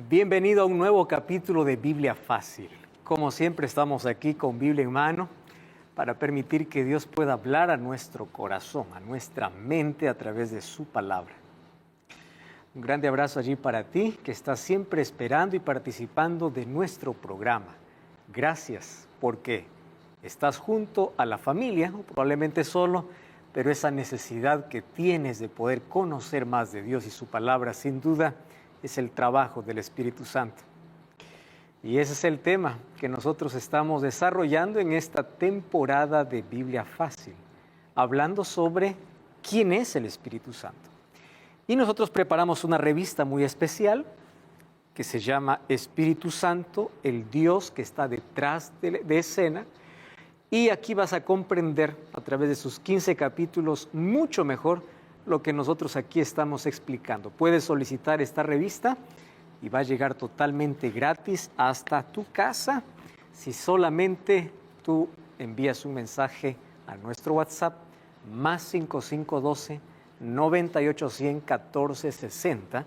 Bienvenido a un nuevo capítulo de Biblia Fácil. Como siempre estamos aquí con Biblia en mano para permitir que Dios pueda hablar a nuestro corazón, a nuestra mente a través de su palabra. Un grande abrazo allí para ti que estás siempre esperando y participando de nuestro programa. Gracias porque estás junto a la familia, o probablemente solo, pero esa necesidad que tienes de poder conocer más de Dios y su palabra, sin duda, es el trabajo del Espíritu Santo. Y ese es el tema que nosotros estamos desarrollando en esta temporada de Biblia Fácil, hablando sobre quién es el Espíritu Santo. Y nosotros preparamos una revista muy especial que se llama Espíritu Santo, el Dios que está detrás de escena. Y aquí vas a comprender a través de sus 15 capítulos mucho mejor lo que nosotros aquí estamos explicando. Puedes solicitar esta revista y va a llegar totalmente gratis hasta tu casa si solamente tú envías un mensaje a nuestro WhatsApp más 5512 9810 1460,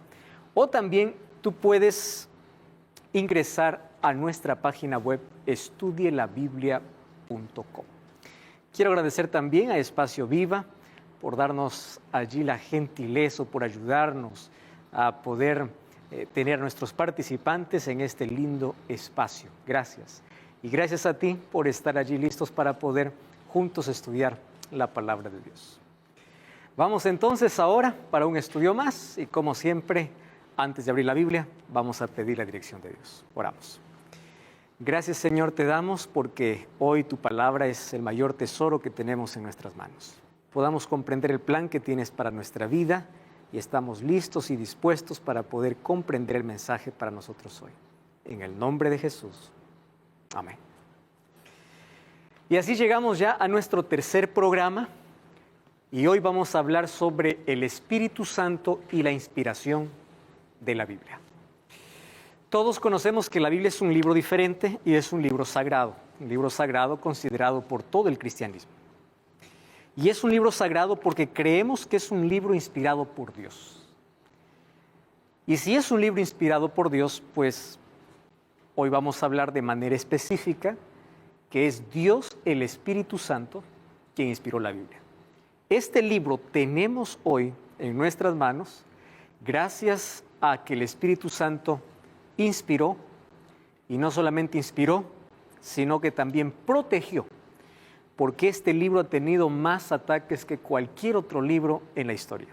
o también tú puedes ingresar a nuestra página web estudielabiblia.com. Quiero agradecer también a Espacio Viva por darnos allí la gentileza, por ayudarnos a poder tener a nuestros participantes en este lindo espacio. Gracias. Y gracias a ti por estar allí listos para poder juntos estudiar la palabra de Dios. Vamos entonces ahora para un estudio más y como siempre, antes de abrir la Biblia, vamos a pedir la dirección de Dios. Oramos. Gracias, Señor, te damos porque hoy tu palabra es el mayor tesoro que tenemos en nuestras manos. Podamos comprender el plan que tienes para nuestra vida y estamos listos y dispuestos para poder comprender el mensaje para nosotros hoy. En el nombre de Jesús. Amén. Y así llegamos ya a nuestro tercer programa y hoy vamos a hablar sobre el Espíritu Santo y la inspiración de la Biblia. Todos conocemos que la Biblia es un libro diferente y es un libro sagrado considerado por todo el cristianismo. Y es un libro sagrado porque creemos que es un libro inspirado por Dios. Y si es un libro inspirado por Dios, pues hoy vamos a hablar de manera específica que es Dios, el Espíritu Santo, quien inspiró la Biblia. Este libro tenemos hoy en nuestras manos gracias a que el Espíritu Santo inspiró, y no solamente inspiró, sino que también protegió, porque este libro ha tenido más ataques que cualquier otro libro en la historia.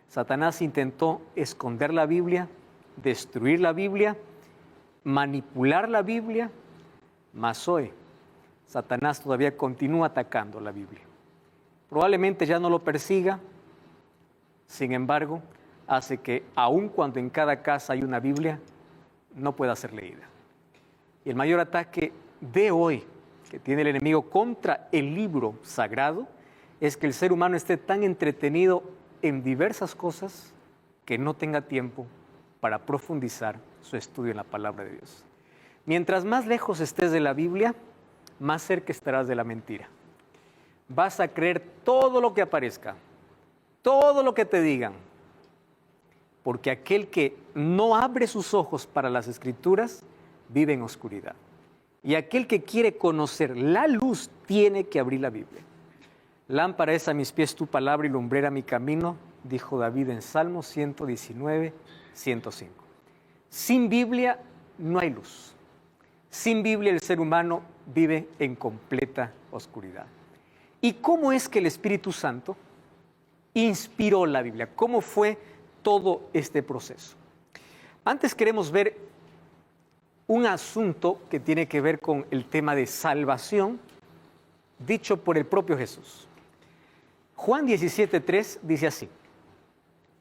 Satanás intentó esconder la Biblia, destruir la Biblia, manipular la Biblia, mas hoy Satanás todavía continúa atacando la Biblia. Probablemente ya no lo persiga, sin embargo, hace que aun cuando en cada casa hay una Biblia, no pueda ser leída. Y el mayor ataque de hoy que tiene el enemigo contra el libro sagrado es que el ser humano esté tan entretenido en diversas cosas que no tenga tiempo para profundizar su estudio en la palabra de Dios. Mientras más lejos estés de la Biblia, más cerca estarás de la mentira. Vas a creer todo lo que aparezca, todo lo que te digan, porque aquel que no abre sus ojos para las Escrituras vive en oscuridad. Y aquel que quiere conocer la luz tiene que abrir la Biblia. Lámpara es a mis pies tu palabra y lumbrera mi camino, dijo David en Salmo 119, 105. Sin Biblia no hay luz. Sin Biblia el ser humano vive en completa oscuridad. ¿Y cómo es que el Espíritu Santo inspiró la Biblia? ¿Cómo fue todo este proceso? Antes queremos ver un asunto que tiene que ver con el tema de salvación, dicho por el propio Jesús. Juan 17:3 dice así: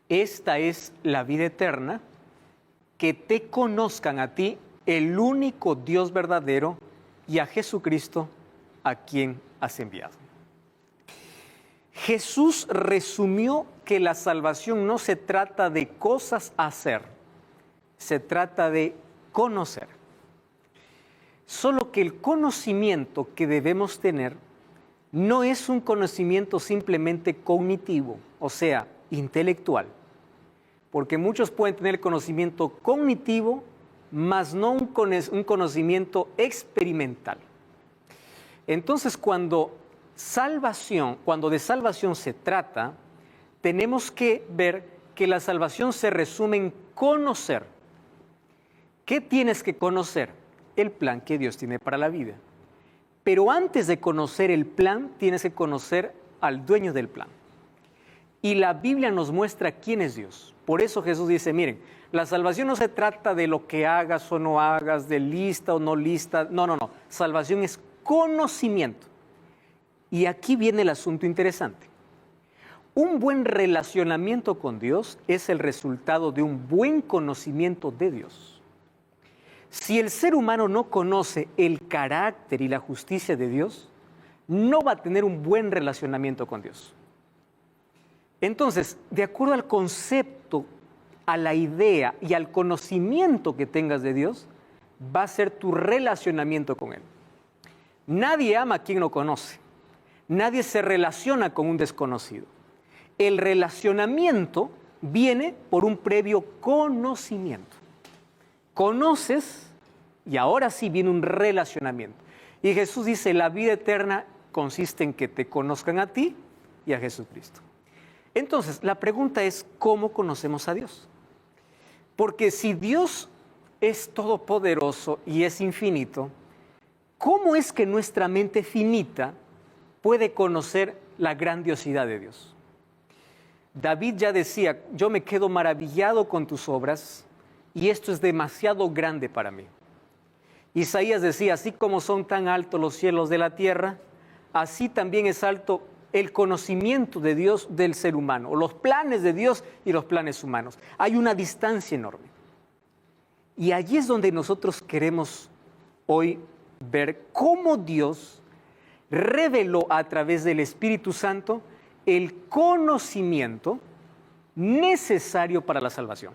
esta es la vida eterna, que te conozcan a ti, el único Dios verdadero, y a Jesucristo, a quien has enviado. Jesús resumió que la salvación no se trata de cosas a hacer, se trata de conocer. Solo que el conocimiento que debemos tener no es un conocimiento simplemente cognitivo, o sea, intelectual. porque muchos pueden tener conocimiento cognitivo, mas no un conocimiento experimental. Entonces, cuando de salvación se trata, tenemos que ver que la salvación se resume en conocer. ¿Qué tienes que conocer? El plan que Dios tiene para la vida. Pero antes de conocer el plan, tienes que conocer al dueño del plan. Y la Biblia nos muestra quién es Dios. Por eso Jesús dice, miren, la salvación no se trata de lo que hagas o no hagas, de lista o no lista. No. Salvación es conocimiento. Y aquí viene el asunto interesante. Un buen relacionamiento con Dios es el resultado de un buen conocimiento de Dios. Si el ser humano no conoce el carácter y la justicia de Dios, no va a tener un buen relacionamiento con Dios. Entonces, de acuerdo al concepto, a la idea y al conocimiento que tengas de Dios, va a ser tu relacionamiento con Él. Nadie ama a quien no conoce. Nadie se relaciona con un desconocido. El relacionamiento viene por un previo conocimiento. Conoces y ahora sí viene un relacionamiento. Y Jesús dice, la vida eterna consiste en que te conozcan a ti y a Jesucristo. Entonces, la pregunta es, ¿cómo conocemos a Dios? Porque si Dios es todopoderoso y es infinito, ¿cómo es que nuestra mente finita puede conocer la grandiosidad de Dios? David ya decía, yo me quedo maravillado con tus obras y esto es demasiado grande para mí. Isaías decía, así como son tan altos los cielos de la tierra, así también es alto el conocimiento de Dios del ser humano, o los planes de Dios y los planes humanos. Hay una distancia enorme. Y allí es donde nosotros queremos hoy ver cómo Dios reveló a través del Espíritu Santo el conocimiento necesario para la salvación.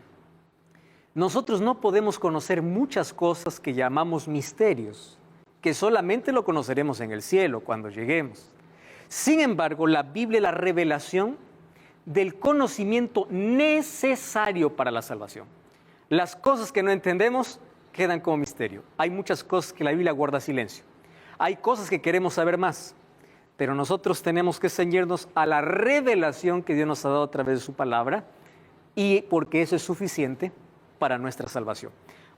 Nosotros no podemos conocer muchas cosas que llamamos misterios, que solamente lo conoceremos en el cielo cuando lleguemos. Sin embargo, la Biblia es la revelación del conocimiento necesario para la salvación. Las cosas que no entendemos quedan como misterio. Hay muchas cosas que la Biblia guarda silencio. Hay cosas que queremos saber más, pero nosotros tenemos que ceñirnos a la revelación que Dios nos ha dado a través de su palabra, y porque eso es suficiente para nuestra salvación.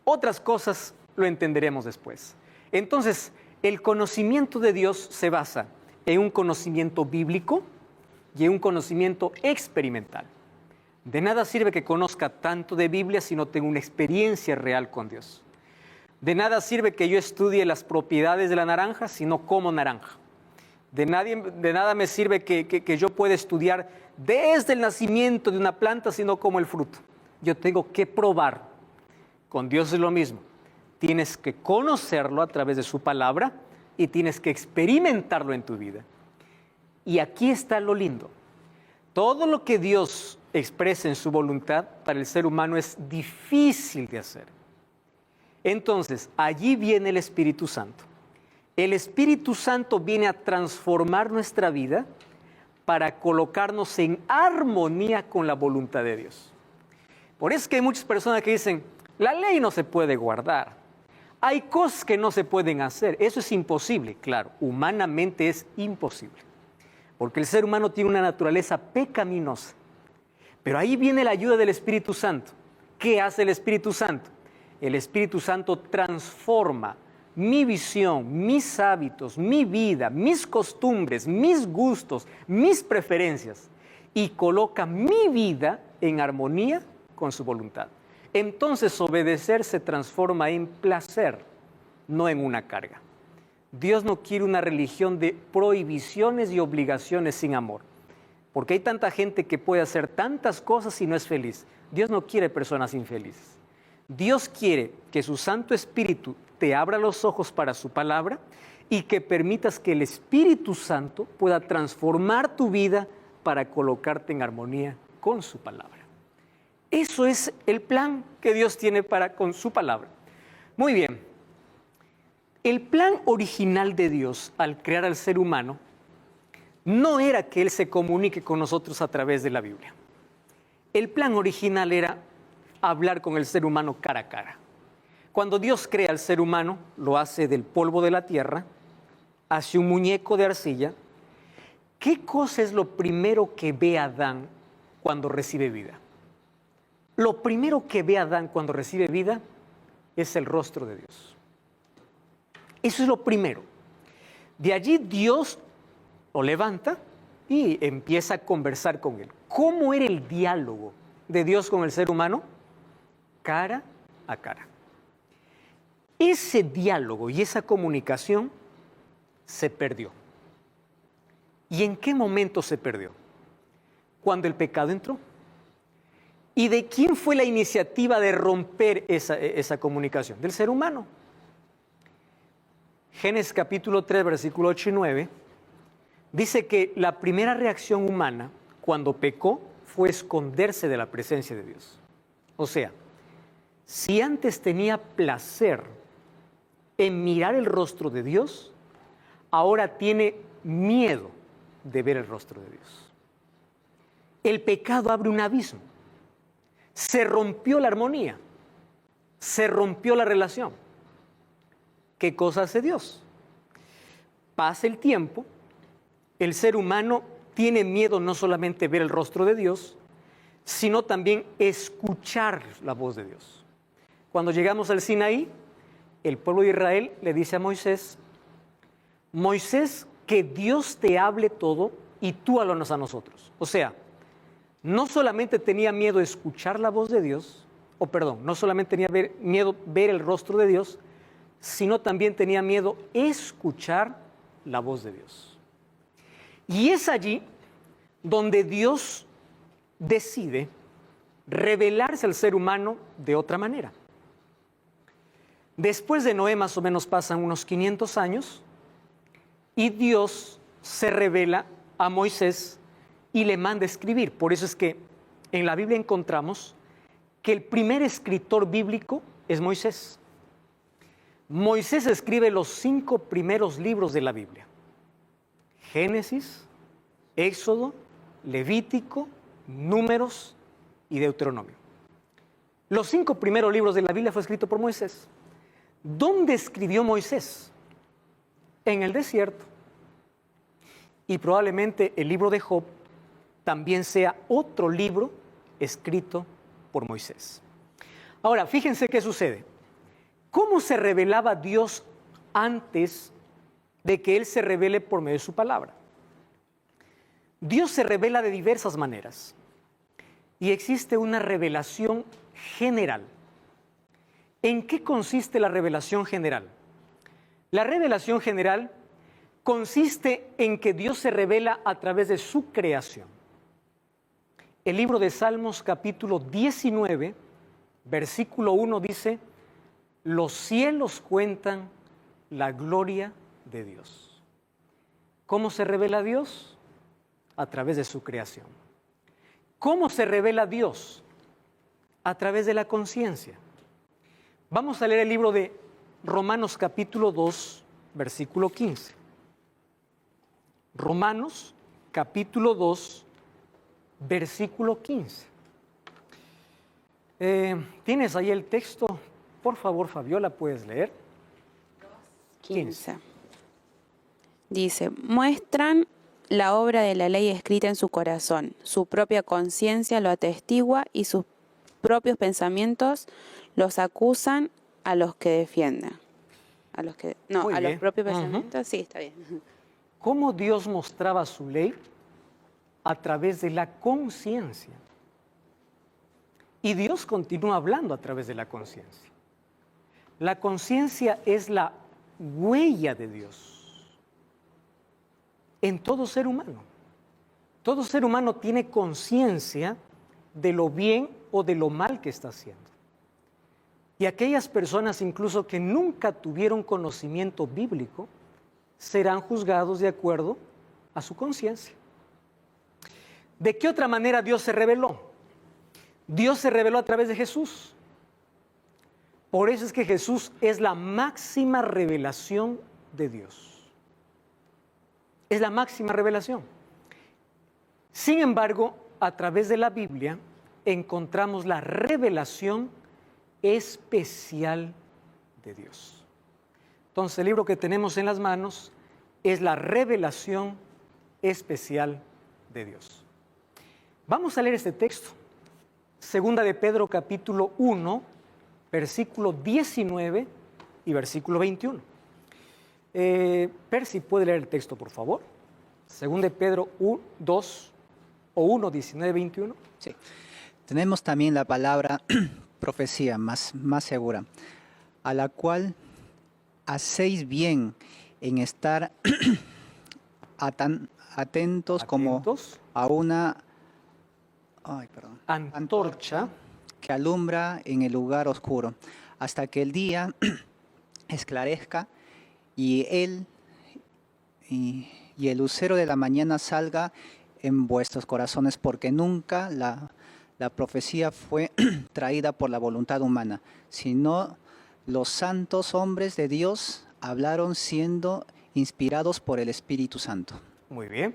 Otras cosas lo entenderemos después. Entonces, el conocimiento de Dios se basa en un conocimiento bíblico y en un conocimiento experimental. De nada sirve que conozca tanto de Biblia si no tengo una experiencia real con Dios. De nada sirve que yo estudie las propiedades de la naranja si no como naranja. De nada me sirve que yo pueda estudiar desde el nacimiento de una planta si no como el fruto. Yo tengo que probar. Con Dios es lo mismo. Tienes que conocerlo a través de su palabra y tienes que experimentarlo en tu vida. Y aquí está lo lindo. Todo lo que Dios expresa en su voluntad para el ser humano es difícil de hacer. Entonces, allí viene el Espíritu Santo. El Espíritu Santo viene a transformar nuestra vida para colocarnos en armonía con la voluntad de Dios. Por eso es que hay muchas personas que dicen, la ley no se puede guardar. Hay cosas que no se pueden hacer. Eso es imposible, claro, humanamente es imposible. Porque el ser humano tiene una naturaleza pecaminosa. Pero ahí viene la ayuda del Espíritu Santo. ¿Qué hace el Espíritu Santo? El Espíritu Santo transforma mi visión, mis hábitos, mi vida, mis costumbres, mis gustos, mis preferencias y coloca mi vida en armonía con su voluntad. Entonces obedecer se transforma en placer, no en una carga. Dios no quiere una religión de prohibiciones y obligaciones sin amor, porque hay tanta gente que puede hacer tantas cosas y no es feliz. Dios no quiere personas infelices. Dios quiere que su Santo Espíritu te abra los ojos para su palabra y que permitas que el Espíritu Santo pueda transformar tu vida para colocarte en armonía con su palabra. Eso es el plan que Dios tiene con su palabra. Muy bien. El plan original de Dios al crear al ser humano no era que Él se comunique con nosotros a través de la Biblia. El plan original era hablar con el ser humano cara a cara. Cuando Dios crea al ser humano, lo hace del polvo de la tierra, hace un muñeco de arcilla. ¿Qué cosa es lo primero que ve Adán cuando recibe vida? Lo primero que ve Adán cuando recibe vida es el rostro de Dios. Eso es lo primero. De allí Dios lo levanta y empieza a conversar con él. ¿Cómo era el diálogo de Dios con el ser humano? Cara a cara. Ese diálogo y esa comunicación se perdió. ¿Y en qué momento se perdió? Cuando el pecado entró. ¿Y de quién fue la iniciativa de romper esa comunicación? Del ser humano. Génesis capítulo 3, versículo 8 y 9, dice que la primera reacción humana cuando pecó fue esconderse de la presencia de Dios. O sea, si antes tenía placer en mirar el rostro de Dios, ahora tiene miedo de ver el rostro de Dios. El pecado abre un abismo. Se rompió la armonía, se rompió la relación. ¿Qué cosa hace Dios? Pasa el tiempo, el ser humano tiene miedo no solamente ver el rostro de Dios, sino también escuchar la voz de Dios. Cuando llegamos al Sinaí, el pueblo de Israel le dice a Moisés, Moisés, que Dios te hable todo y tú háblanos a nosotros. O sea, no solamente tenía miedo de escuchar la voz de Dios, no solamente tenía miedo ver el rostro de Dios, sino también tenía miedo escuchar la voz de Dios. Y es allí donde Dios decide revelarse al ser humano de otra manera. Después de Noé más o menos pasan unos 500 años y Dios se revela a Moisés y le manda escribir. Por eso es que en la Biblia encontramos que el primer escritor bíblico es Moisés. Moisés escribe los 5 primeros libros de la Biblia. Génesis, Éxodo, Levítico, Números y Deuteronomio. Los 5 primeros libros de la Biblia fue escrito por Moisés. ¿Dónde escribió Moisés? En el desierto. Y probablemente el libro de Job también sea otro libro escrito por Moisés. Ahora, fíjense qué sucede. ¿Cómo se revelaba Dios antes de que Él se revele por medio de su palabra? Dios se revela de diversas maneras y existe una revelación general. ¿En qué consiste la revelación general? La revelación general consiste en que Dios se revela a través de su creación. El libro de Salmos capítulo 19, versículo 1 dice, los cielos cuentan la gloria de Dios. ¿Cómo se revela Dios? A través de su creación. ¿Cómo se revela Dios? A través de la conciencia. Vamos a leer el libro de Romanos capítulo 2, versículo 15. Romanos capítulo 2, versículo 15. ¿Tienes ahí el texto? Por favor, Fabiola, ¿puedes leer? 15. Dice, muestran la obra de la ley escrita en su corazón, su propia conciencia lo atestigua y sus propios pensamientos los acusan a los que defienden. A los propios pensamientos, sí, está bien. ¿Cómo Dios mostraba su ley? A través de la conciencia. Y Dios continúa hablando a través de la conciencia. La conciencia es la huella de Dios en todo ser humano. Todo ser humano tiene conciencia de lo bien o de lo mal que está haciendo. Y aquellas personas incluso que nunca tuvieron conocimiento bíblico serán juzgados de acuerdo a su conciencia. ¿De qué otra manera Dios se reveló? Dios se reveló a través de Jesús. Por eso es que Jesús es la máxima revelación de Dios. Es la máxima revelación. Sin embargo, a través de la Biblia encontramos la revelación especial de Dios. Entonces, el libro que tenemos en las manos es la revelación especial de Dios. Vamos a leer este texto. Segunda de Pedro, capítulo 1, versículo 19 y versículo 21. Percy, ¿puede leer el texto, por favor? Segunda de Pedro 2 o 1, 19, 21. Sí. Tenemos también la palabra profecía más segura, a la cual hacéis bien en estar atentos como a una antorcha que alumbra en el lugar oscuro, hasta que el día esclarezca y el lucero de la mañana salga en vuestros corazones, porque nunca la profecía fue traída por la voluntad humana, sino los santos hombres de Dios hablaron siendo inspirados por el Espíritu Santo. Muy bien.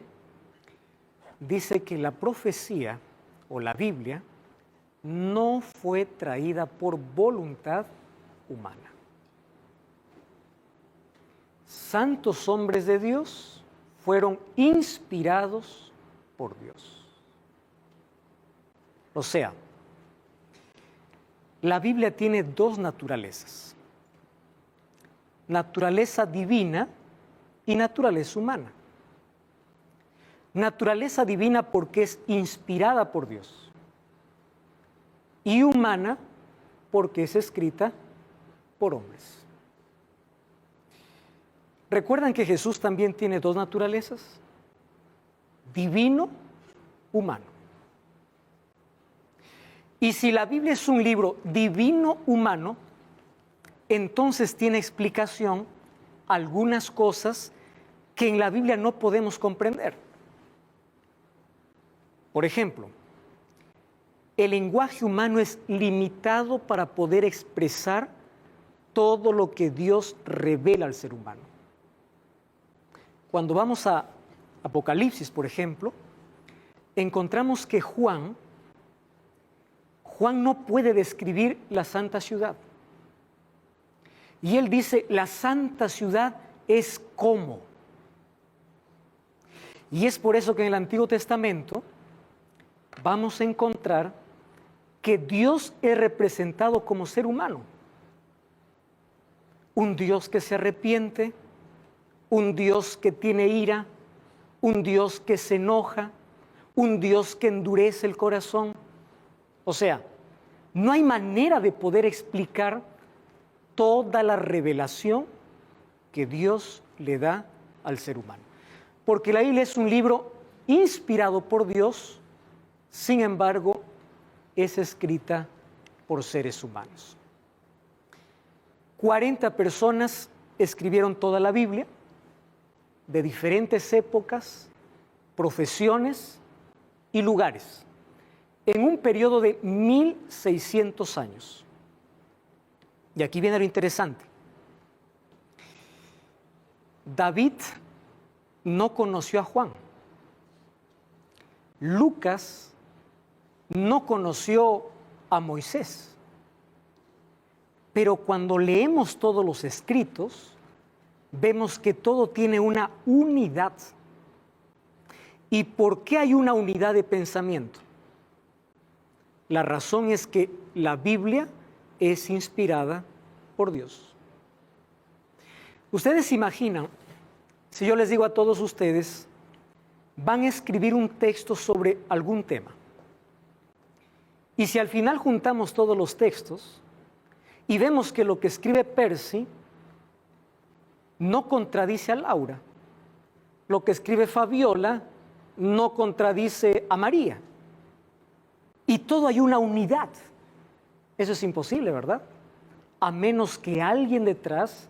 Dice que la profecía o la Biblia no fue traída por voluntad humana. Santos hombres de Dios fueron inspirados por Dios. O sea, la Biblia tiene dos naturalezas: naturaleza divina y naturaleza humana. Naturaleza divina porque es inspirada por Dios, y humana porque es escrita por hombres. ¿Recuerdan que Jesús también tiene dos naturalezas? Divino, humano. Y si la Biblia es un libro divino-humano, entonces tiene explicación algunas cosas que en la Biblia no podemos comprender. Por ejemplo, el lenguaje humano es limitado para poder expresar todo lo que Dios revela al ser humano. Cuando vamos a Apocalipsis, por ejemplo, encontramos que Juan no puede describir la santa ciudad. Y él dice, la santa ciudad es como. Y es por eso que en el Antiguo Testamento vamos a encontrar que Dios es representado como ser humano. Un Dios que se arrepiente, un Dios que tiene ira, un Dios que se enoja, un Dios que endurece el corazón. O sea, no hay manera de poder explicar toda la revelación que Dios le da al ser humano. Porque la Biblia es un libro inspirado por Dios, sin embargo, es escrita por seres humanos. 40 personas escribieron toda la Biblia, de diferentes épocas, profesiones y lugares, en un periodo de 1600 años. Y aquí viene lo interesante. David no conoció a Juan. Lucas no conoció a Moisés. Pero cuando leemos todos los escritos, vemos que todo tiene una unidad. ¿Y por qué hay una unidad de pensamiento? La razón es que la Biblia es inspirada por Dios. Ustedes se imaginan, si yo les digo a todos ustedes, van a escribir un texto sobre algún tema. Y si al final juntamos todos los textos y vemos que lo que escribe Percy no contradice a Laura, lo que escribe Fabiola no contradice a María, y todo hay una unidad. Eso es imposible, ¿verdad? A menos que alguien detrás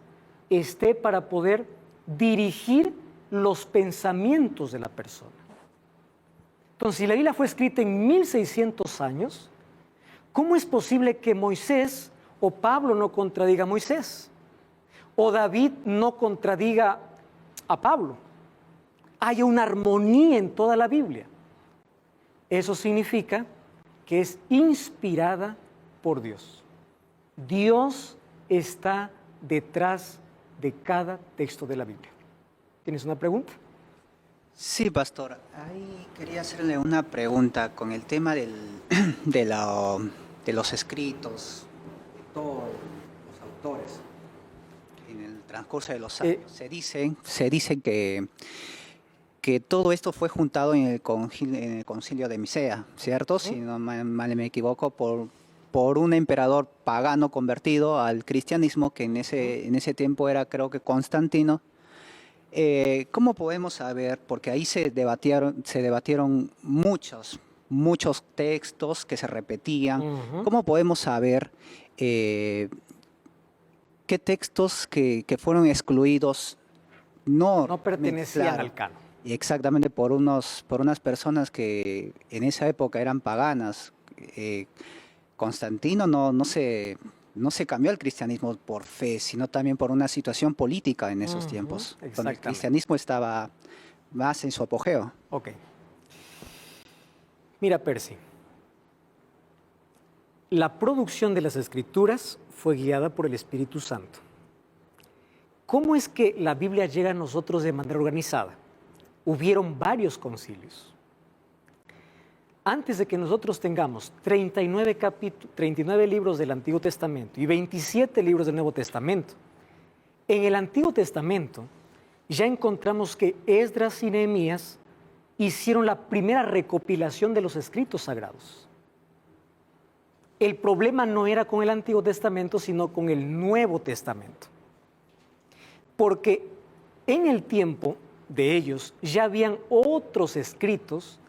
esté para poder dirigir los pensamientos de la persona. Entonces, si la Biblia fue escrita en 1600 años, ¿cómo es posible que Moisés o Pablo no contradiga a Moisés? O David no contradiga a Pablo. Hay una armonía en toda la Biblia. Eso significa que es inspirada por Dios. Dios está detrás de cada texto de la Biblia. ¿Tienes una pregunta? Sí, pastor. Ahí quería hacerle una pregunta con el tema de los escritos, de todos los autores. En el transcurso de los años se dice que todo esto fue juntado en el concilio de Nicea, ¿cierto? Si no mal me equivoco, por un emperador pagano convertido al cristianismo, que en ese tiempo era, creo que, Constantino. ¿Cómo podemos saber? Porque ahí se debatieron muchos textos que se repetían. ¿Cómo podemos saber qué textos que fueron excluidos No pertenecían al canon? Exactamente, por unas personas que en esa época eran paganas. Constantino no se cambió al cristianismo por fe, sino también por una situación política en esos tiempos, donde el cristianismo estaba más en su apogeo. Ok. Mira, Percy, la producción de las Escrituras fue guiada por el Espíritu Santo. ¿Cómo es que la Biblia llega a nosotros de manera organizada? Hubieron varios concilios. Antes de que nosotros tengamos 39 libros del Antiguo Testamento y 27 libros del Nuevo Testamento, en el Antiguo Testamento ya encontramos que Esdras y Nehemías hicieron la primera recopilación de los escritos sagrados. El problema no era con el Antiguo Testamento, sino con el Nuevo Testamento. Porque en el tiempo de ellos ya habían otros escritos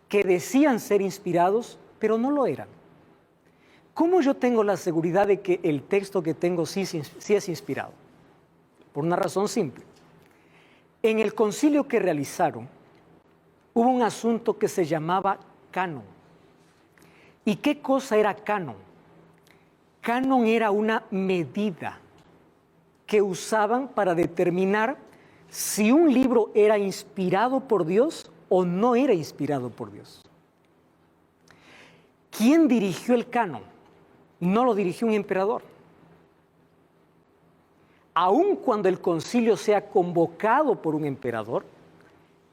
que decían ser inspirados, pero no lo eran. ¿Cómo yo tengo la seguridad de que el texto que tengo sí es inspirado? Por una razón simple. En el concilio que realizaron, hubo un asunto que se llamaba canon. ¿Y qué cosa era canon? Canon era una medida que usaban para determinar si un libro era inspirado por Dios o no era inspirado por Dios. ¿Quién dirigió el canon? No lo dirigió un emperador. Aun cuando el concilio sea convocado por un emperador,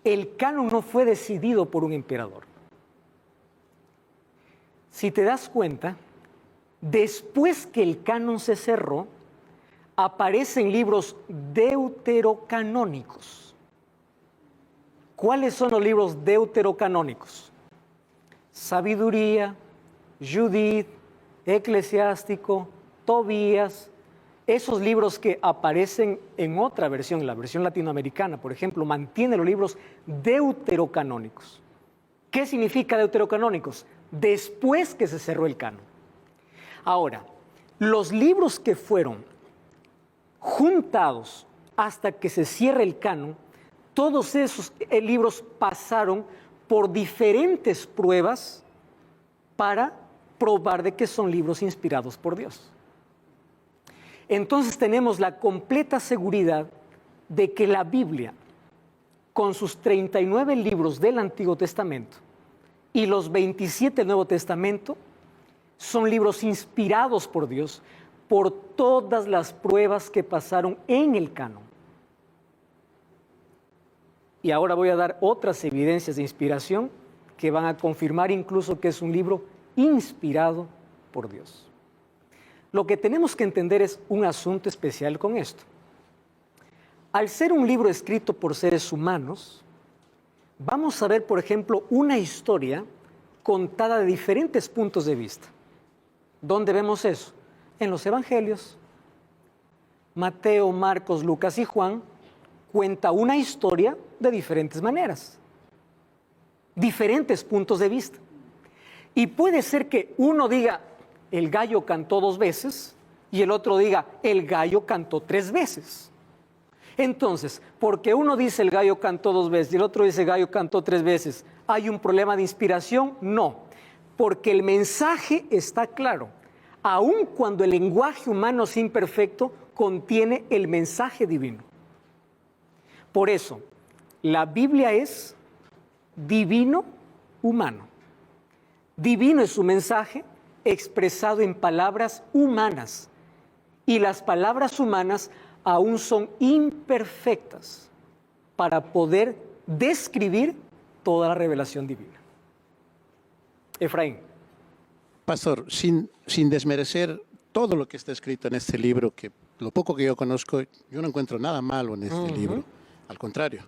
el canon no fue decidido por un emperador. Si te das cuenta, después que el canon se cerró, aparecen libros deuterocanónicos. ¿Cuáles son los libros deuterocanónicos? Sabiduría, Judith, Eclesiástico, Tobías. Esos libros que aparecen en otra versión, la versión latinoamericana, por ejemplo, mantiene los libros deuterocanónicos. ¿Qué significa deuterocanónicos? Después que se cerró el canon. Ahora, los libros que fueron juntados hasta que se cierre el canon, todos esos libros pasaron por diferentes pruebas para probar de que son libros inspirados por Dios. Entonces tenemos la completa seguridad de que la Biblia, con sus 39 libros del Antiguo Testamento y los 27 del Nuevo Testamento, son libros inspirados por Dios por todas las pruebas que pasaron en el canon. Y ahora voy a dar otras evidencias de inspiración que van a confirmar incluso que es un libro inspirado por Dios. Lo que tenemos que entender es un asunto especial con esto. Al ser un libro escrito por seres humanos, vamos a ver, por ejemplo, una historia contada de diferentes puntos de vista. ¿Dónde vemos eso? En los evangelios. Mateo, Marcos, Lucas y Juan cuenta una historia de diferentes maneras, diferentes puntos de vista. Y puede ser que uno diga, el gallo cantó 2 veces, y el otro diga, el gallo cantó 3 veces. Entonces, porque uno dice el gallo cantó 2 veces y el otro dice el gallo cantó 3 veces, ¿hay un problema de inspiración? No, porque el mensaje está claro. Aun cuando el lenguaje humano es imperfecto, contiene el mensaje divino. Por eso, la Biblia es divino humano. Divino es su mensaje expresado en palabras humanas. Y las palabras humanas aún son imperfectas para poder describir toda la revelación divina. Efraín. Pastor, sin desmerecer todo lo que está escrito en este libro, que lo poco que yo conozco, yo no encuentro nada malo en este libro, al contrario.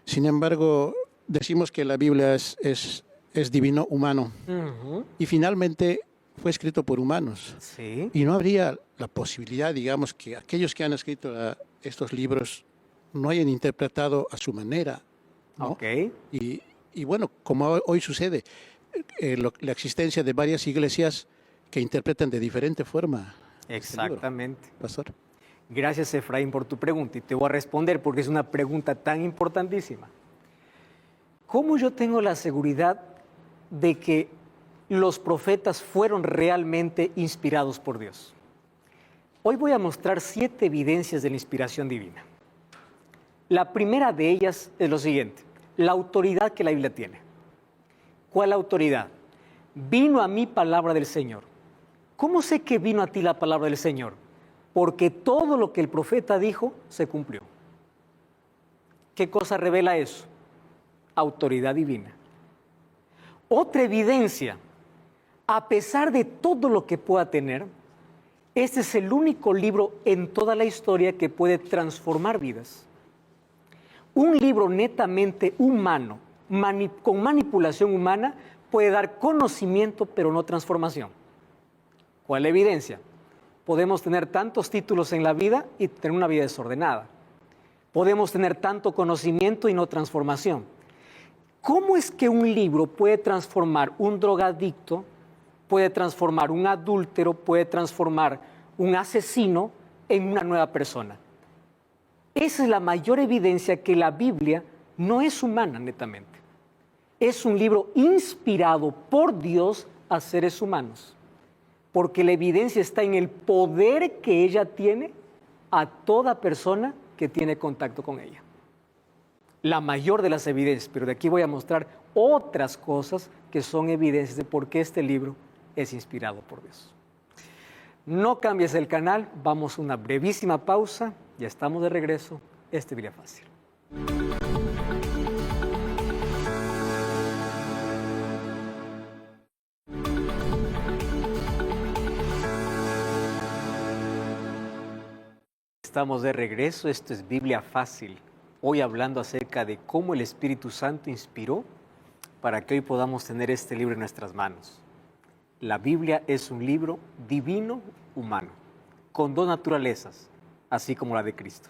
Sin embargo, decimos que la Biblia es divino humano y finalmente fue escrito por humanos. Sí. Y no habría la posibilidad, digamos, que aquellos que han escrito estos libros no hayan interpretado a su manera, ¿no? Ok. Y bueno, como hoy sucede, la existencia de varias iglesias que interpretan de diferente forma. Exactamente. Este libro. Pastor. Gracias, Efraín, por tu pregunta. Y te voy a responder porque es una pregunta tan importantísima. ¿Cómo yo tengo la seguridad de que los profetas fueron realmente inspirados por Dios? Hoy voy a mostrar 7 evidencias de la inspiración divina. La primera de ellas es lo siguiente: la autoridad que la Biblia tiene. ¿Cuál autoridad? Vino a mí palabra del Señor. ¿Cómo sé que vino a ti la palabra del Señor? Porque todo lo que el profeta dijo se cumplió. ¿Qué cosa revela eso? Autoridad divina. Otra evidencia: a pesar de todo lo que pueda tener, este es el único libro en toda la historia que puede transformar vidas. Un libro netamente humano, con manipulación humana, puede dar conocimiento, pero no transformación. ¿Cuál evidencia? Podemos tener tantos títulos en la vida y tener una vida desordenada. Podemos tener tanto conocimiento y no transformación. ¿Cómo es que un libro puede transformar un drogadicto, puede transformar un adúltero, puede transformar un asesino en una nueva persona? Esa es la mayor evidencia que la Biblia no es humana netamente. Es un libro inspirado por Dios a seres humanos, porque la evidencia está en el poder que ella tiene a toda persona que tiene contacto con ella. La mayor de las evidencias, pero de aquí voy a mostrar otras cosas que son evidencias de por qué este libro es inspirado por Dios. No cambies el canal, vamos a una brevísima pausa, ya estamos de regreso, Biblia Fácil. Estamos de regreso, esto es Biblia Fácil. Hoy hablando acerca de cómo el Espíritu Santo inspiró para que hoy podamos tener este libro en nuestras manos. La Biblia es un libro divino humano, con 2 naturalezas, así como la de Cristo.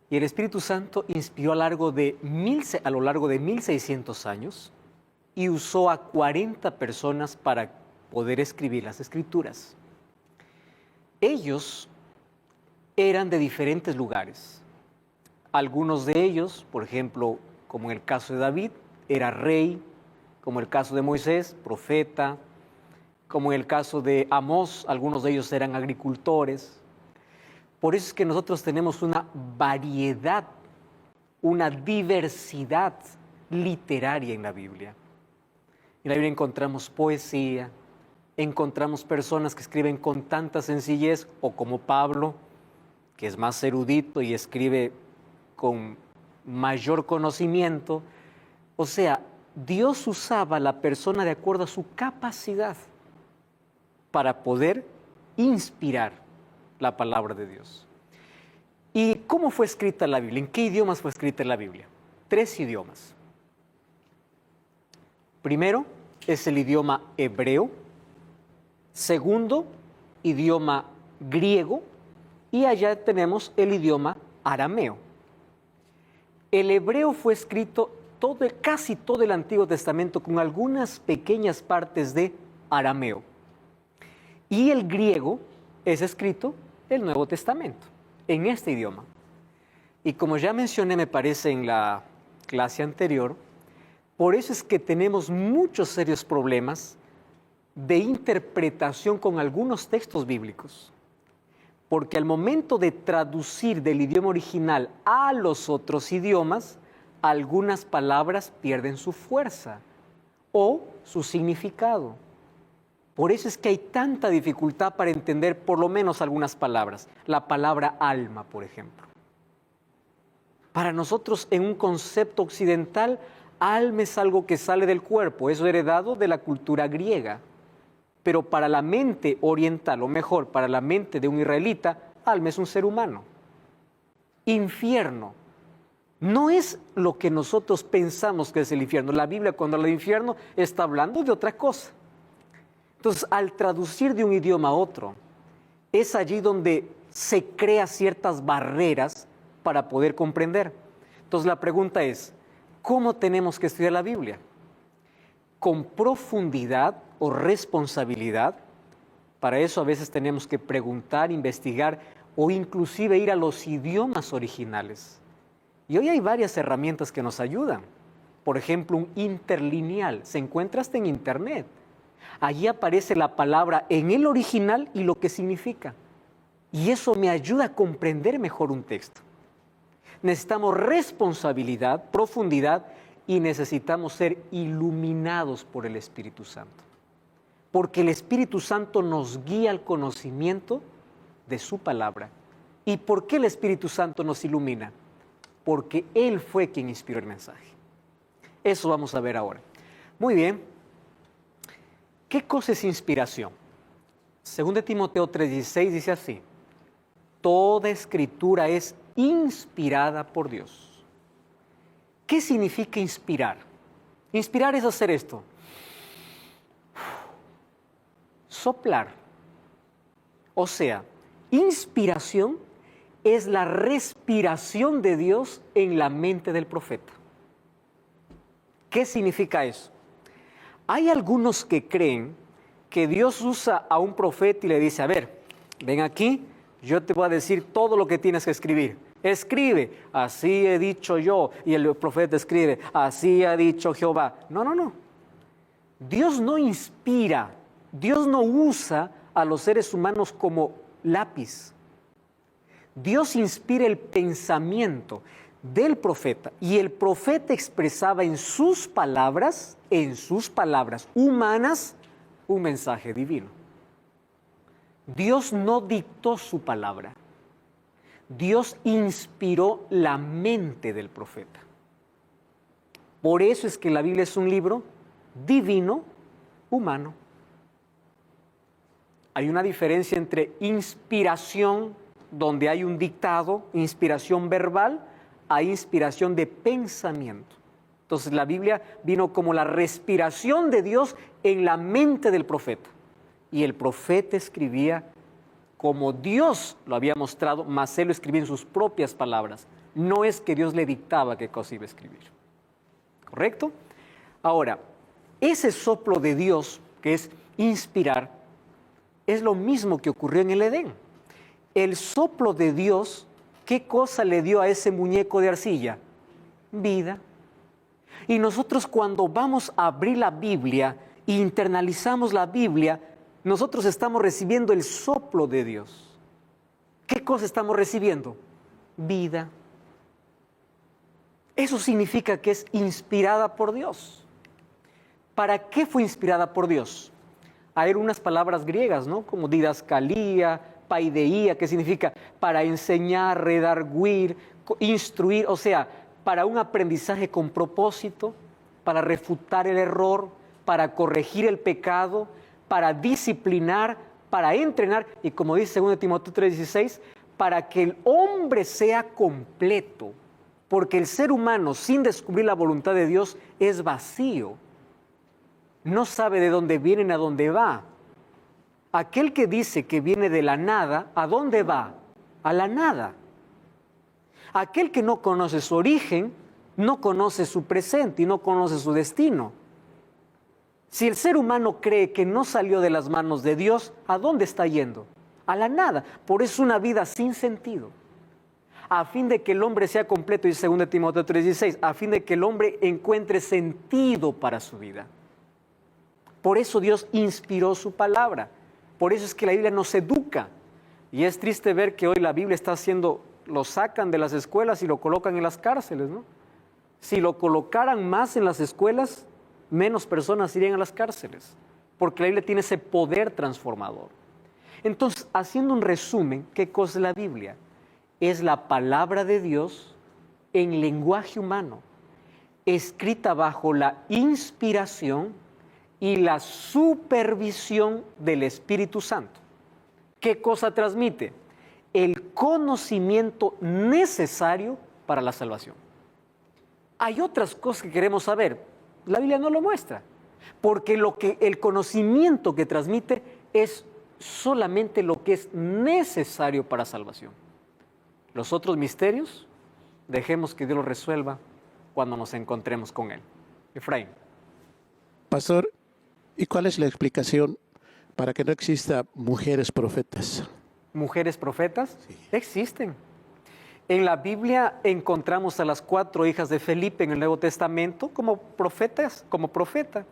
Y el Espíritu Santo inspiró a lo largo de 1600 años y usó a 40 personas para poder escribir las Escrituras. Ellos eran de diferentes lugares. Algunos de ellos, por ejemplo, como en el caso de David, era rey, como en el caso de Moisés, profeta, como en el caso de Amós, algunos de ellos eran agricultores. Por eso es que nosotros tenemos una variedad, una diversidad literaria en la Biblia. En la Biblia encontramos poesía, encontramos personas que escriben con tanta sencillez, o como Pablo, que es más erudito y escribe con mayor conocimiento. O sea, Dios usaba a la persona de acuerdo a su capacidad para poder inspirar la palabra de Dios. ¿Y cómo fue escrita la Biblia? ¿En qué idiomas fue escrita la Biblia? 3 idiomas. Primero es el idioma hebreo. Segundo, idioma griego. Y allá tenemos el idioma arameo. El hebreo fue escrito casi todo el Antiguo Testamento con algunas pequeñas partes de arameo. Y el griego es escrito el Nuevo Testamento, en este idioma. Y como ya mencioné, me parece, en la clase anterior, por eso es que tenemos muchos serios problemas de interpretación con algunos textos bíblicos. Porque al momento de traducir del idioma original a los otros idiomas, algunas palabras pierden su fuerza o su significado. Por eso es que hay tanta dificultad para entender por lo menos algunas palabras. La palabra alma, por ejemplo. Para nosotros, en un concepto occidental, alma es algo que sale del cuerpo, eso heredado de la cultura griega. Pero para la mente oriental, o mejor, para la mente de un israelita, alma es un ser humano. Infierno no es lo que nosotros pensamos que es el infierno. La Biblia, cuando habla de infierno, está hablando de otra cosa. Entonces, al traducir de un idioma a otro, es allí donde se crean ciertas barreras para poder comprender. Entonces, la pregunta es, ¿cómo tenemos que estudiar la Biblia? ¿Con profundidad o responsabilidad? Para eso a veces tenemos que preguntar, investigar o inclusive ir a los idiomas originales. Y hoy hay varias herramientas que nos ayudan. Por ejemplo, un interlineal. Se encuentra hasta en internet. Allí aparece la palabra en el original y lo que significa. Y eso me ayuda a comprender mejor un texto. Necesitamos responsabilidad, profundidad y necesitamos ser iluminados por el Espíritu Santo. Porque el Espíritu Santo nos guía al conocimiento de su palabra. ¿Y por qué el Espíritu Santo nos ilumina? Porque Él fue quien inspiró el mensaje. Eso vamos a ver ahora. Muy bien. ¿Qué cosa es inspiración? Según de Timoteo 3:16 dice así: toda escritura es inspirada por Dios. ¿Qué significa inspirar? Inspirar es hacer esto. Soplar. O sea, inspiración es la respiración de Dios en la mente del profeta. ¿Qué significa eso? Hay algunos que creen que Dios usa a un profeta y le dice, a ver, ven aquí, yo te voy a decir todo lo que tienes que escribir. Escribe, así he dicho yo. Y el profeta escribe, así ha dicho Jehová. No. Dios no inspira, Dios no usa a los seres humanos como lápiz. Dios inspira el pensamiento del profeta y el profeta expresaba en sus palabras humanas, un mensaje divino. Dios no dictó su palabra. Dios inspiró la mente del profeta. Por eso es que la Biblia es un libro divino, humano. Hay una diferencia entre inspiración, donde hay un dictado, inspiración verbal, a inspiración de pensamiento. Entonces la Biblia vino como la respiración de Dios en la mente del profeta. Y el profeta escribía como Dios lo había mostrado, mas él lo escribía en sus propias palabras. No es que Dios le dictaba qué cosa iba a escribir. ¿Correcto? Ahora, ese soplo de Dios, que es inspirar, es lo mismo que ocurrió en el Edén. El soplo de Dios, ¿qué cosa le dio a ese muñeco de arcilla? Vida. Y nosotros cuando vamos a abrir la Biblia e internalizamos la Biblia, nosotros estamos recibiendo el soplo de Dios. ¿Qué cosa estamos recibiendo? Vida. Eso significa que es inspirada por Dios. ¿Para qué fue inspirada por Dios? Hay unas palabras griegas, ¿no? Como didascalía, paideía, que significa para enseñar, redarguir, instruir, o sea, para un aprendizaje con propósito, para refutar el error, para corregir el pecado, para disciplinar, para entrenar, y como dice 2 Timoteo 3:16, para que el hombre sea completo, porque el ser humano sin descubrir la voluntad de Dios es vacío, no sabe de dónde viene ni a dónde va. Aquel que dice que viene de la nada, ¿a dónde va? A la nada. Aquel que no conoce su origen, no conoce su presente y no conoce su destino. Si el ser humano cree que no salió de las manos de Dios, ¿a dónde está yendo? A la nada. Por eso una vida sin sentido. A fin de que el hombre sea completo, dice 2 Timoteo 3:16, a fin de que el hombre encuentre sentido para su vida. Por eso Dios inspiró su palabra. Por eso es que la Biblia nos educa. Y es triste ver que hoy la Biblia está haciendo, lo sacan de las escuelas y lo colocan en las cárceles, ¿no? Si lo colocaran más en las escuelas, menos personas irían a las cárceles, porque la Biblia tiene ese poder transformador. Entonces, haciendo un resumen, ¿qué cosa es la Biblia? Es la palabra de Dios en lenguaje humano, escrita bajo la inspiración y la supervisión del Espíritu Santo. ¿Qué cosa transmite? El conocimiento necesario para la salvación. Hay otras cosas que queremos saber. La Biblia no lo muestra, porque el conocimiento que transmite es solamente lo que es necesario para salvación. Los otros misterios, dejemos que Dios los resuelva cuando nos encontremos con Él. Efraín. Pastor, ¿y cuál es la explicación para que no exista mujeres profetas? ¿Mujeres profetas? Sí. Existen. En la Biblia encontramos a las 4 hijas de Felipe en el Nuevo Testamento como profetas, como profeta.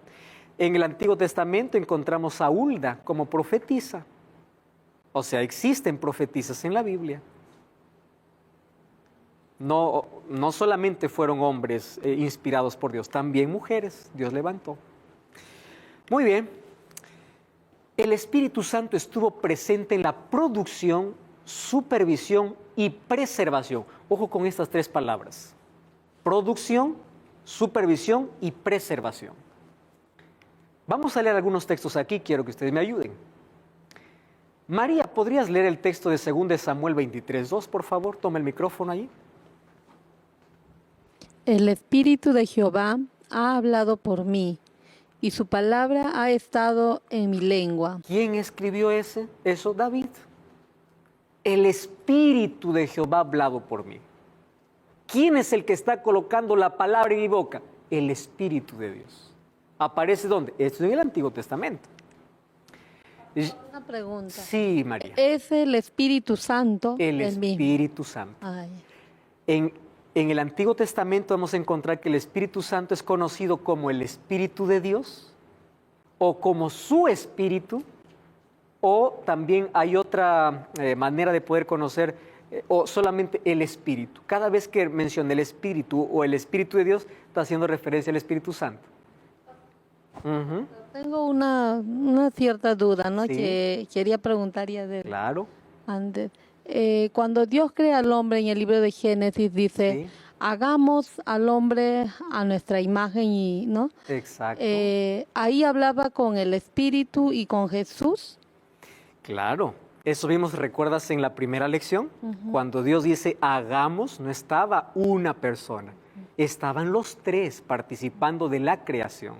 En el Antiguo Testamento encontramos a Hulda como profetisa. O sea, existen profetisas en la Biblia. No solamente fueron hombres inspirados por Dios, también mujeres Dios levantó. Muy bien. El Espíritu Santo estuvo presente en la producción, supervisión y preservación. Ojo con estas 3 palabras. Producción, supervisión y preservación. Vamos a leer algunos textos aquí, quiero que ustedes me ayuden. María, ¿podrías leer el texto de 2 Samuel 23:2, por favor? Toma el micrófono ahí. El Espíritu de Jehová ha hablado por mí, y su palabra ha estado en mi lengua. ¿Quién escribió eso? David. El Espíritu de Jehová ha hablado por mí. ¿Quién es el que está colocando la palabra en mi boca? El Espíritu de Dios. ¿Aparece dónde? Esto es en el Antiguo Testamento. Una pregunta. Sí, María. ¿Es el Espíritu Santo El mismo? Espíritu Santo. Ay. En el Antiguo Testamento vamos a encontrar que el Espíritu Santo es conocido como el Espíritu de Dios o como su Espíritu, o también hay otra manera de poder conocer o solamente el Espíritu. Cada vez que menciona el Espíritu o el Espíritu de Dios, está haciendo referencia al Espíritu Santo. Uh-huh. Tengo una cierta duda, ¿no? Sí. Que quería preguntar ya de Claro. antes. Cuando Dios crea al hombre en el libro de Génesis dice, Sí. hagamos al hombre a nuestra imagen, ¿no? Exacto. Ahí hablaba con el Espíritu y con Jesús. Claro. Eso vimos, ¿recuerdas en la primera lección? Cuando Dios dice hagamos, no estaba una persona, estaban los 3 participando de la creación.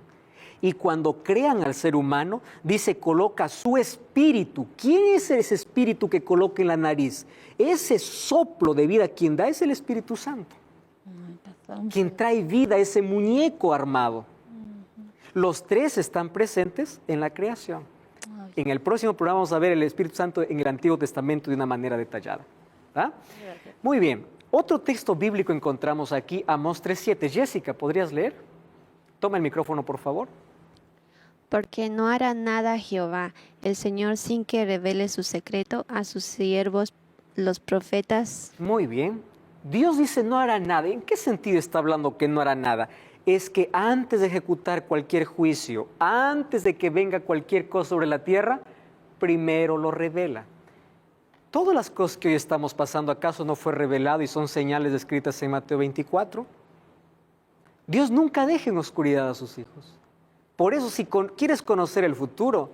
Y cuando crean al ser humano, dice, coloca su espíritu. ¿Quién es ese espíritu que coloca en la nariz? Ese soplo de vida, quien da es el Espíritu Santo. Quien trae vida a ese muñeco armado. Los 3 están presentes en la creación. En el próximo programa vamos a ver el Espíritu Santo en el Antiguo Testamento de una manera detallada. ¿Ah? Muy bien. Otro texto bíblico encontramos aquí, Amós 3:7. Jessica, ¿podrías leer? Toma el micrófono, por favor. Porque no hará nada Jehová, el Señor, sin que revele su secreto a sus siervos, los profetas. Muy bien. Dios dice no hará nada. ¿En qué sentido está hablando que no hará nada? Es que antes de ejecutar cualquier juicio, antes de que venga cualquier cosa sobre la tierra, primero lo revela. Todas las cosas que hoy estamos pasando, ¿acaso no fue revelado y son señales descritas en Mateo 24? Dios nunca deja en oscuridad a sus hijos. Por eso, si quieres conocer el futuro,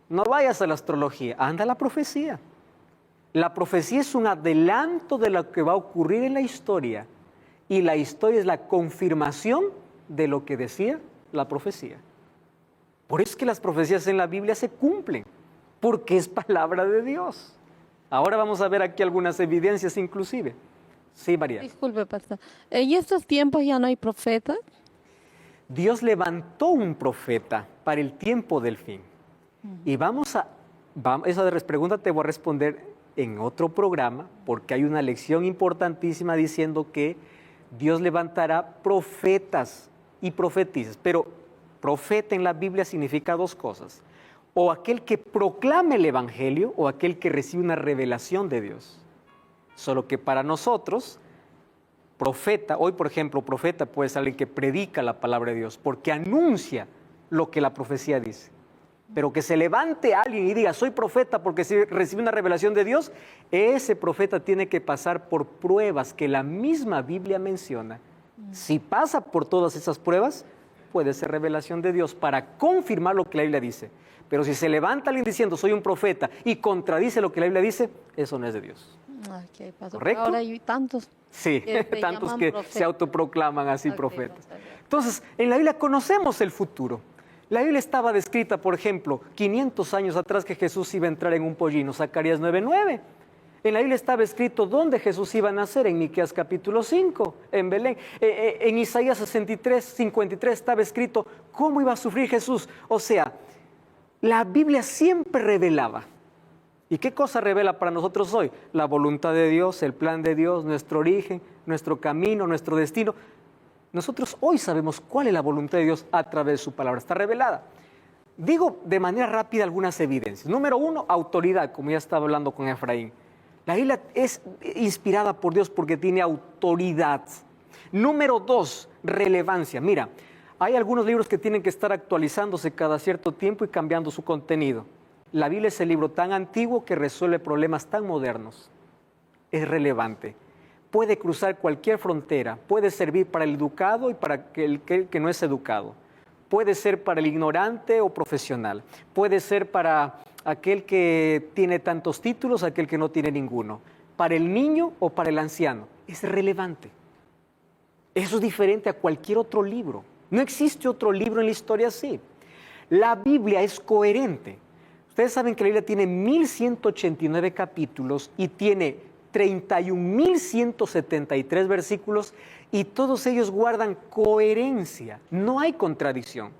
no vayas a la astrología, anda a la profecía. La profecía es un adelanto de lo que va a ocurrir en la historia. Y la historia es la confirmación de lo que decía la profecía. Por eso es que las profecías en la Biblia se cumplen, porque es palabra de Dios. Ahora vamos a ver aquí algunas evidencias inclusive. Sí, María. Disculpe, pastor. ¿En estos tiempos ya no hay profetas? Dios levantó un profeta para el tiempo del fin. Y esa pregunta te voy a responder en otro programa, porque hay una lección importantísima diciendo que Dios levantará profetas y profetisas. Pero profeta en la Biblia significa 2 cosas. O aquel que proclame el Evangelio o aquel que recibe una revelación de Dios. Solo que para nosotros, Profeta, hoy por ejemplo, profeta puede ser alguien que predica la palabra de Dios, porque anuncia lo que la profecía dice. Pero que se levante alguien y diga, soy profeta porque recibe una revelación de Dios, ese profeta tiene que pasar por pruebas que la misma Biblia menciona. Si pasa por todas esas pruebas, puede ser revelación de Dios para confirmar lo que la Biblia dice. Pero si se levanta alguien diciendo, soy un profeta, y contradice lo que la Biblia dice, eso no es de Dios. Ok, pastor. ¿Correcto? Ahora hay tantos. Sí, que se tantos llaman que profetas. se autoproclaman así Ok, profetas. pastor. Entonces, en la Biblia conocemos el futuro. La Biblia estaba descrita, por ejemplo, 500 años atrás que Jesús iba a entrar en un pollino, Zacarías 9:9. En la Biblia estaba escrito dónde Jesús iba a nacer, en Miqueas capítulo 5, en Belén. En Isaías 53 estaba escrito cómo iba a sufrir Jesús. O sea, la Biblia siempre revelaba. ¿Y qué cosa revela para nosotros hoy? La voluntad de Dios, el plan de Dios, nuestro origen, nuestro camino, nuestro destino. Nosotros hoy sabemos cuál es la voluntad de Dios a través de su palabra. Está revelada. Digo de manera rápida algunas evidencias. Número 1, autoridad, como ya estaba hablando con Efraín. La Biblia es inspirada por Dios porque tiene autoridad. Número 2, relevancia. Mira, hay algunos libros que tienen que estar actualizándose cada cierto tiempo y cambiando su contenido. La Biblia es el libro tan antiguo que resuelve problemas tan modernos. Es relevante. Puede cruzar cualquier frontera, puede servir para el educado y para el que no es educado. Puede ser para el ignorante o profesional. Puede ser para aquel que tiene tantos títulos, aquel que no tiene ninguno. Para el niño o para el anciano. Es relevante. Eso es diferente a cualquier otro libro. No existe otro libro en la historia así. La Biblia es coherente. Ustedes saben que la Biblia tiene 1189 capítulos y tiene 31.173 versículos y todos ellos guardan coherencia, no hay contradicción.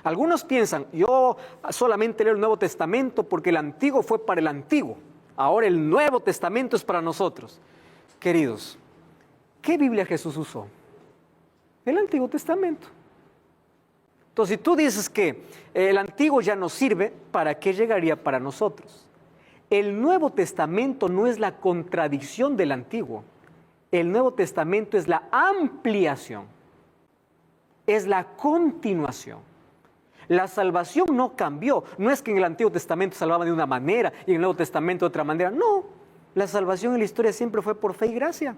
Algunos piensan, yo solamente leo el Nuevo Testamento porque el Antiguo fue para el Antiguo, ahora el Nuevo Testamento es para nosotros. Queridos, ¿qué Biblia Jesús usó? El Antiguo Testamento. Entonces, si tú dices que el Antiguo ya no sirve, ¿para qué llegaría para nosotros? El Nuevo Testamento no es la contradicción del Antiguo. El Nuevo Testamento es la ampliación, es la continuación. La salvación no cambió. No es que en el Antiguo Testamento salvaban de una manera y en el Nuevo Testamento de otra manera. No, la salvación en la historia siempre fue por fe y gracia.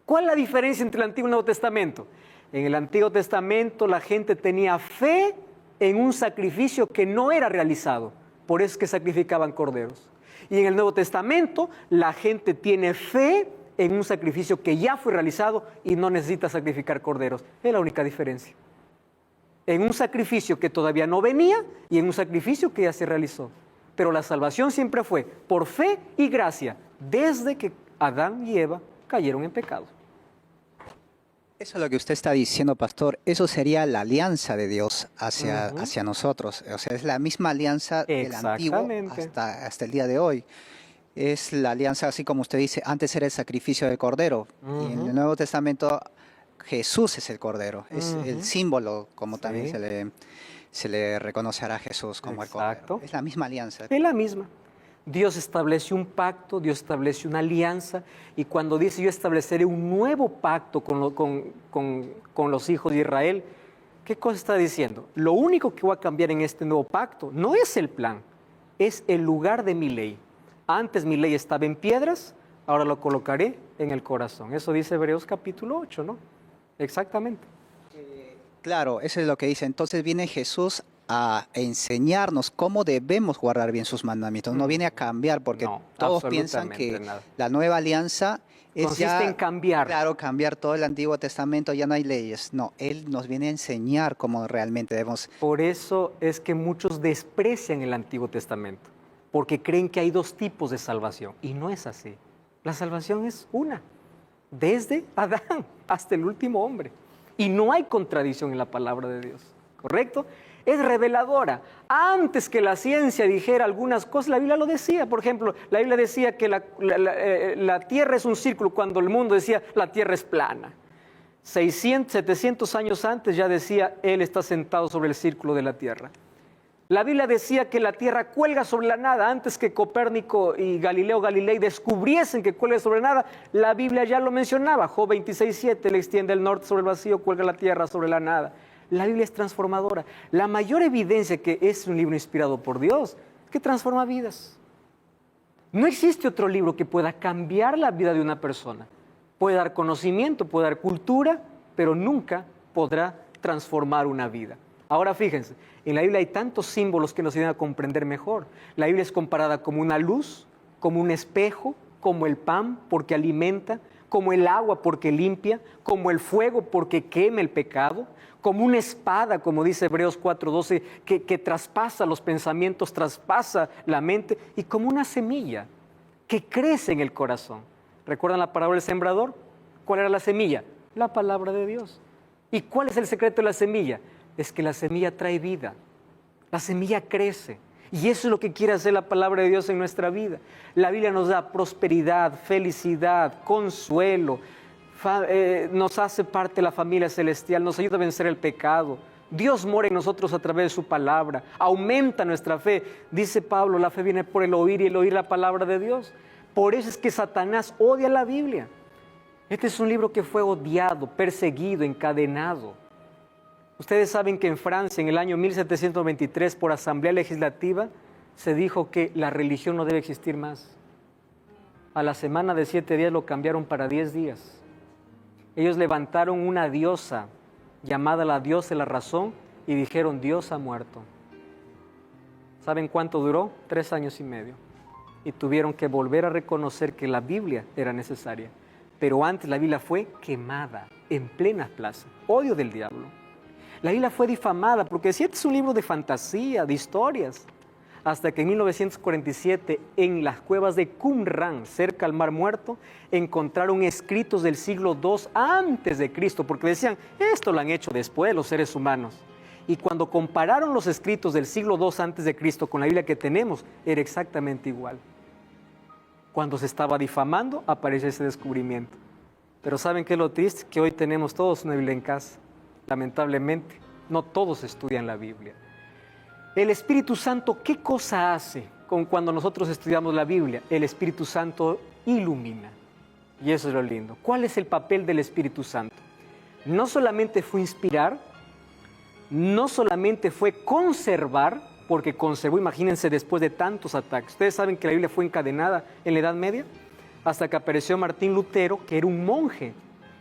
¿Cuál es la diferencia entre el Antiguo y el Nuevo Testamento? En el Antiguo Testamento la gente tenía fe en un sacrificio que no era realizado. Por eso es que sacrificaban corderos. Y en el Nuevo Testamento la gente tiene fe en un sacrificio que ya fue realizado y no necesita sacrificar corderos. Es la única diferencia. En un sacrificio que todavía no venía y en un sacrificio que ya se realizó. Pero la salvación siempre fue por fe y gracia, desde que Adán y Eva cayeron en pecado. Eso es lo que usted está diciendo, pastor. Eso sería la alianza de Dios hacia nosotros. O sea, es la misma alianza del Antiguo hasta el día de hoy. Es la alianza, así como usted dice, antes era el sacrificio del Cordero. Y en el Nuevo Testamento Jesús es el Cordero. Es el símbolo, como también se le reconocerá a Jesús como el Cordero. Es la misma alianza. Es la misma. Dios estableció un pacto, Dios estableció una alianza, y cuando dice yo estableceré un nuevo pacto con los hijos de Israel, ¿qué cosa está diciendo? Lo único que va a cambiar en este nuevo pacto no es el plan, es el lugar de mi ley. Antes mi ley estaba en piedras, ahora lo colocaré en el corazón. Eso dice Hebreos capítulo 8, ¿no? Exactamente. Claro, eso es lo que dice. Entonces viene Jesús a enseñarnos cómo debemos guardar bien sus mandamientos. No viene a cambiar, porque No, todos piensan que nada. la nueva alianza es Consiste en cambiar. Claro, cambiar todo el Antiguo Testamento, ya no hay leyes. No, Él nos viene a enseñar cómo realmente debemos. Por eso es que muchos desprecian el Antiguo Testamento, porque creen que hay dos tipos de salvación, y no es así. La salvación es una, desde Adán hasta el último hombre. Y no hay contradicción en la palabra de Dios, ¿correcto? Es reveladora. Antes que la ciencia dijera algunas cosas, la Biblia lo decía. Por ejemplo, la Biblia decía que la tierra es un círculo cuando el mundo decía la tierra es plana. 700 años antes ya decía, Él está sentado sobre el círculo de la tierra. La Biblia decía que la tierra cuelga sobre la nada. Antes que Copérnico y Galileo Galilei descubriesen que cuelga sobre la nada, la Biblia ya lo mencionaba. Job 26:7, le extiende el norte sobre el vacío, cuelga la tierra sobre la nada. La Biblia es transformadora. La mayor evidencia que es un libro inspirado por Dios es que transforma vidas. No existe otro libro que pueda cambiar la vida de una persona. Puede dar conocimiento, puede dar cultura, pero nunca podrá transformar una vida. Ahora fíjense, en la Biblia hay tantos símbolos que nos ayudan a comprender mejor. La Biblia es comparada como una luz, como un espejo, como el pan porque alimenta, como el agua porque limpia, como el fuego porque quema el pecado, como una espada, como dice Hebreos 4:12, que traspasa los pensamientos, traspasa la mente, y como una semilla que crece en el corazón. ¿Recuerdan la parábola del sembrador? ¿Cuál era la semilla? La palabra de Dios. ¿Y cuál es el secreto de la semilla? Es que la semilla trae vida, la semilla crece, y eso es lo que quiere hacer la palabra de Dios en nuestra vida. La Biblia nos da prosperidad, felicidad, consuelo, nos hace parte de la familia celestial, nos ayuda a vencer el pecado. Dios mora en nosotros a través de su palabra, aumenta nuestra fe. Dice Pablo, la fe viene por el oír y el oír la palabra de Dios. Por eso es que Satanás odia la Biblia. Este es un libro que fue odiado, perseguido, encadenado. Ustedes saben que en Francia, en el año 1723, por asamblea legislativa, se dijo que la religión no debe existir más. A la semana de 7 días lo cambiaron para 10 días. Ellos levantaron una diosa llamada la diosa de la razón y dijeron: Dios ha muerto. ¿Saben cuánto duró? 3 años y medio. Y tuvieron que volver a reconocer que la Biblia era necesaria. Pero antes la Biblia fue quemada en plena plaza. Odio del diablo. La Biblia fue difamada porque decía: este es un libro de fantasía, de historias. Hasta que en 1947, en las cuevas de Qumran, cerca al Mar Muerto, encontraron escritos del siglo II antes de Cristo, porque decían: esto lo han hecho después los seres humanos. Y cuando compararon los escritos del siglo II antes de Cristo con la Biblia que tenemos, era exactamente igual. Cuando se estaba difamando, aparece ese descubrimiento. Pero ¿saben qué es lo triste? Que hoy tenemos todos una Biblia en casa. Lamentablemente, no todos estudian la Biblia. El Espíritu Santo, ¿qué cosa hace cuando nosotros estudiamos la Biblia? El Espíritu Santo ilumina. Y eso es lo lindo. ¿Cuál es el papel del Espíritu Santo? No solamente fue inspirar, no solamente fue conservar, porque conservó, imagínense, después de tantos ataques. Ustedes saben que la Biblia fue encadenada en la Edad Media, hasta que apareció Martín Lutero, que era un monje,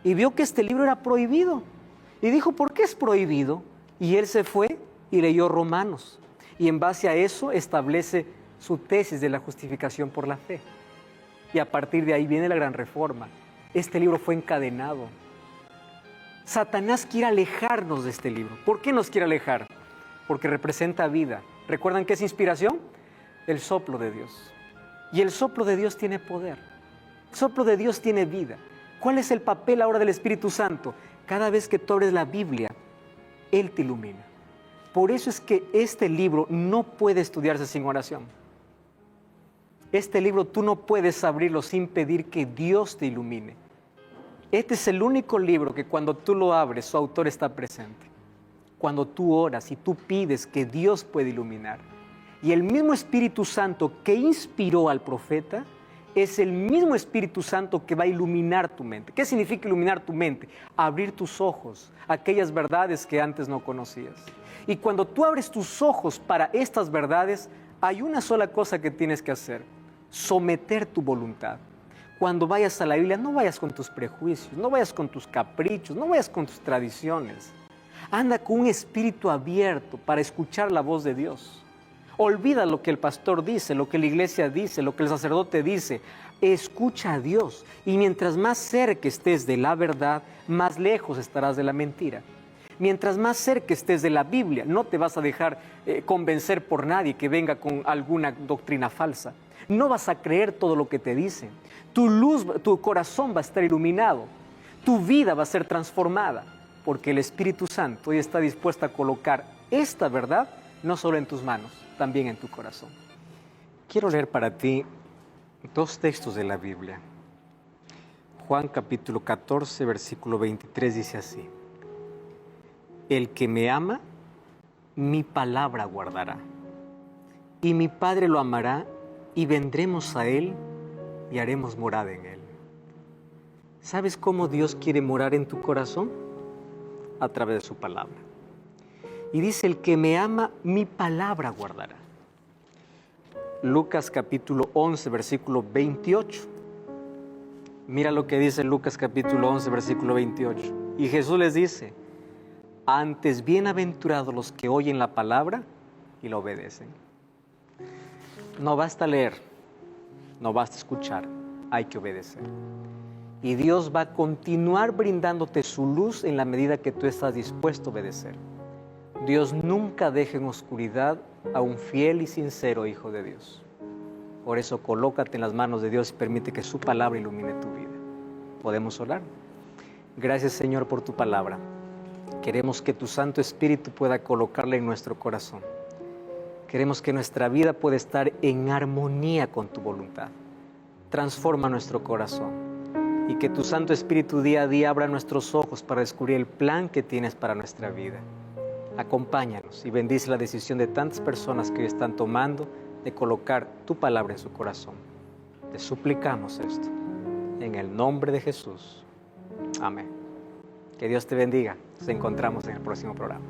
y vio que este libro era prohibido. Y dijo: ¿por qué es prohibido? Y él se fue y leyó Romanos. Y en base a eso establece su tesis de la justificación por la fe. Y a partir de ahí viene la gran reforma. Este libro fue encadenado. Satanás quiere alejarnos de este libro. ¿Por qué nos quiere alejar? Porque representa vida. ¿Recuerdan qué es inspiración? El soplo de Dios. Y el soplo de Dios tiene poder. El soplo de Dios tiene vida. ¿Cuál es el papel ahora del Espíritu Santo? Cada vez que tú abres la Biblia, Él te ilumina. Por eso es que este libro no puede estudiarse sin oración. Este libro tú no puedes abrirlo sin pedir que Dios te ilumine. Este es el único libro que cuando tú lo abres, su autor está presente. Cuando tú oras y tú pides que Dios pueda iluminar. Y el mismo Espíritu Santo que inspiró al profeta es el mismo Espíritu Santo que va a iluminar tu mente. ¿Qué significa iluminar tu mente? Abrir tus ojos a aquellas verdades que antes no conocías. Y cuando tú abres tus ojos para estas verdades, hay una sola cosa que tienes que hacer: someter tu voluntad. Cuando vayas a la Biblia, no vayas con tus prejuicios, no vayas con tus caprichos, no vayas con tus tradiciones. Anda con un espíritu abierto para escuchar la voz de Dios. Olvida lo que el pastor dice, lo que la iglesia dice, lo que el sacerdote dice. Escucha a Dios. Y mientras más cerca estés de la verdad, más lejos estarás de la mentira. Mientras más cerca estés de la Biblia, no te vas a dejar convencer por nadie que venga con alguna doctrina falsa. No vas a creer todo lo que te dicen. Tu corazón va a estar iluminado. Tu vida va a ser transformada. Porque el Espíritu Santo hoy está dispuesto a colocar esta verdad no solo en tus manos, también en tu corazón. Quiero leer para ti 2 textos de la Biblia. Juan capítulo 14, versículo 23 dice así: el que me ama, mi palabra guardará. Y mi Padre lo amará, y vendremos a Él y haremos morada en Él. ¿Sabes cómo Dios quiere morar en tu corazón? A través de su palabra. Y dice, el que me ama, mi palabra guardará. Lucas capítulo 11, versículo 28. Mira lo que dice Lucas capítulo 11, versículo 28. Y Jesús les dice, antes bienaventurados los que oyen la palabra y la obedecen. No basta leer, no basta escuchar, hay que obedecer. Y Dios va a continuar brindándote su luz en la medida que tú estás dispuesto a obedecer. Dios nunca deja en oscuridad a un fiel y sincero hijo de Dios. Por eso colócate en las manos de Dios y permite que su palabra ilumine tu vida. ¿Podemos orar? Gracias, Señor, por tu palabra. Queremos que tu Santo Espíritu pueda colocarla en nuestro corazón. Queremos que nuestra vida pueda estar en armonía con tu voluntad. Transforma nuestro corazón y que tu Santo Espíritu día a día abra nuestros ojos para descubrir el plan que tienes para nuestra vida. Acompáñanos y bendice la decisión de tantas personas que hoy están tomando de colocar tu palabra en su corazón. Te suplicamos esto en el nombre de Jesús. Amén. Que Dios te bendiga. Nos encontramos en el próximo programa.